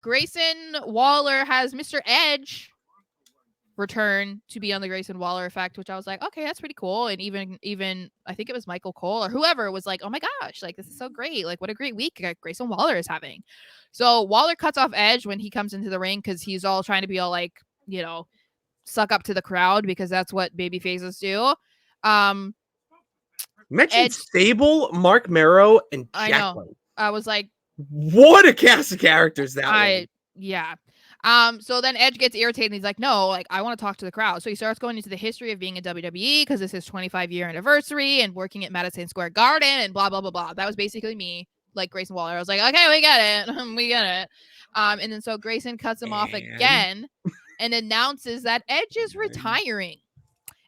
Grayson Waller has Mr. Edge return to be on the Grayson Waller effect, which I was like, okay, that's pretty cool. And even I think it was Michael Cole or whoever was like, oh my gosh, like this is so great. Like what a great week Grayson Waller is having. So Waller cuts off Edge when he comes into the ring because he's all trying to be all like, suck up to the crowd because that's what baby faces do. Mentioned Edge, Sable, Mark Merrow, and I Jack know. White. I was like, what a cast of characters that was. Yeah. So then Edge gets irritated and he's like, no, like I want to talk to the crowd. So he starts going into the history of being in WWE because it's his 25-year anniversary and working at Madison Square Garden and blah, blah, blah, blah. That was basically me, like Grayson Waller. I was like, okay, we get it. We get it. And then so Grayson cuts him off again and announces that Edge is retiring.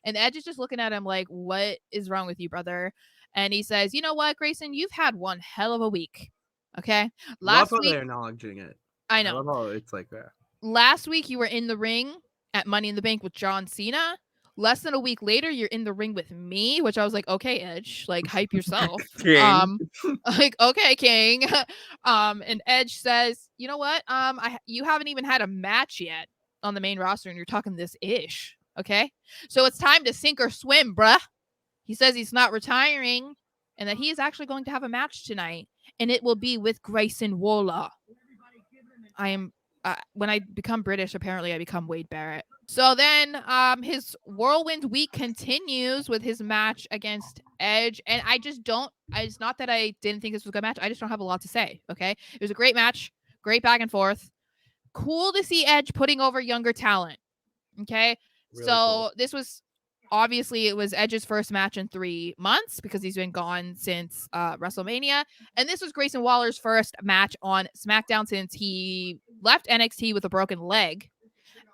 And Edge is just looking at him like, what is wrong with you, brother? And he says, you know what, Grayson, you've had one hell of a week. Okay. Last week, they're acknowledging it. I know. I love how it's like that. Last week, you were in the ring at Money in the Bank with John Cena. Less than a week later, you're in the ring with me, which I was like, okay, Edge, like hype yourself. Like, okay, King. And Edge says, you know what? You haven't even had a match yet on the main roster, and you're talking this ish. Okay. So it's time to sink or swim, bruh. He says he's not retiring and that he is actually going to have a match tonight, and it will be with Grayson Waller. When I become British, apparently I become Wade Barrett. So then his whirlwind week continues with his match against Edge. And it's not that I didn't think this was a good match. I just don't have a lot to say. Okay. It was a great match. Great back and forth. Cool to see Edge putting over younger talent. Okay. Really cool. This was obviously it was Edge's first match in 3 months because he's been gone since WrestleMania. And this was Grayson Waller's first match on SmackDown since he left NXT with a broken leg.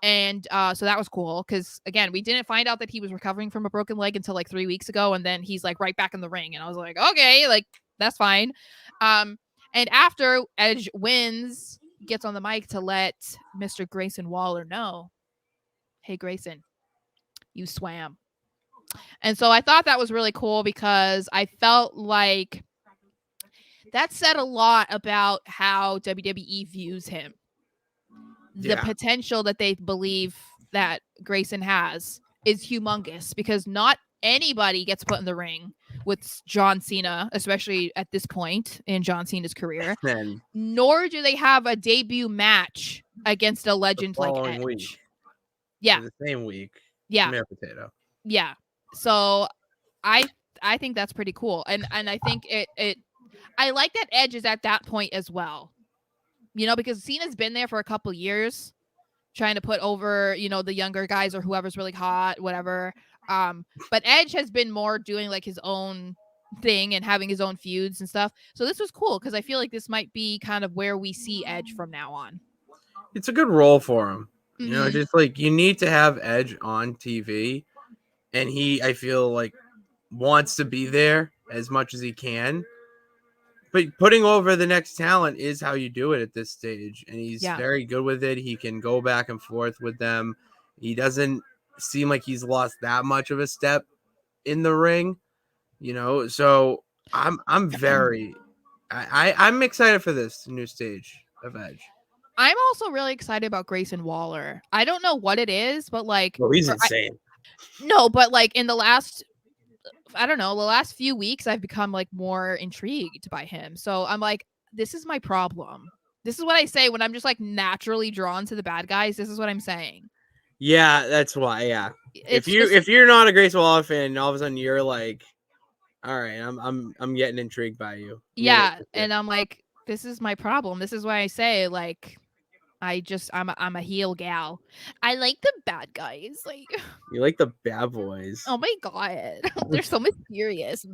And so that was cool because, again, we didn't find out that he was recovering from a broken leg until like 3 weeks ago. And then he's like right back in the ring. And I was like, okay, like that's fine. And after Edge wins, gets on the mic to let Mr. Grayson Waller know, hey, Grayson, you swam. And so I thought that was really cool because I felt like that said a lot about how WWE views him. The potential that they believe that Grayson has is humongous because not anybody gets put in the ring with John Cena, especially at this point in John Cena's career. Nor do they have a debut match against a legend like Edge. Week. Yeah. The same week. Yeah. Mayor Potato. Yeah. So I think that's pretty cool. And I think I like that Edge is at that point as well. Because Cena's been there for a couple years trying to put over, the younger guys or whoever's really hot, whatever. But Edge has been more doing like his own thing and having his own feuds and stuff. So this was cool because I feel like this might be kind of where we see Edge from now on. It's a good role for him. Mm-hmm. Just like you need to have Edge on TV. And I feel like, wants to be there as much as he can. But putting over the next talent is how you do it at this stage. And he's very good with it. He can go back and forth with them. He doesn't seem like he's lost that much of a step in the ring, So I'm excited for this new stage of Edge. I'm also really excited about Grayson Waller. I don't know what it is, but like, he's insane. No, but like in the last few weeks, I've become like more intrigued by him. So I'm like, this is my problem. This is what I say when I'm just like naturally drawn to the bad guys. This is what I'm saying. Yeah, that's why. Yeah, if you're not a Grayson Waller fan, all of a sudden you're like, all right, I'm getting intrigued by you. Yeah, and I'm like, this is my problem. This is why I say like, I'm a heel gal. I like the bad guys. Like you like the bad boys. Oh my god, they're so mysterious.